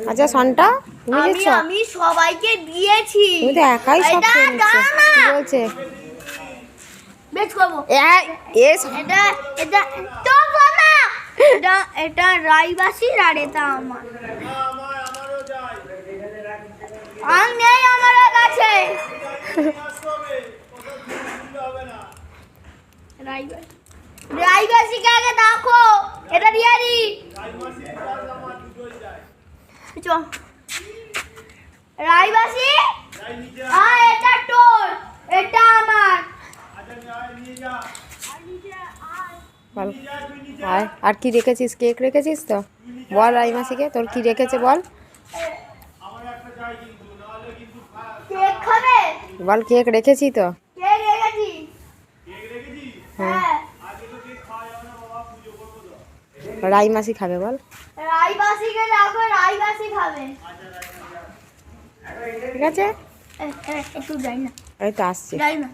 আচ্ছা সনটা তুমি দিচ্ছ? আমি সবাইকে দিয়েছি। তুমি তো একাই সব খেয়ে নিচ্ছ। কি বলছে? বেশ করবো। এটা এটা তো বাবা, এটা রাইবাসির আর এটা আমার। আর নেই আমার কাছে। রাইবাসিকে আগে দেখো, এটা রিয়ারি। চল রাইবাসি, এটা তোর, এটা আমার। বল আর কি রেখেছিস? কেক রেখেছিস তো? বল রাইমাসিকে তোর কি রেখেছে বল। কেক খাবে? বল কেক রেখেছি তো। কেক রেখেছি। হ্যাঁ রাইমাসি খাবে বল। রাইবাসিকে দেখো, রাইবাসি খাবে। ঠিক আছে একটু যাই না, এই তো আসছে। যাই না।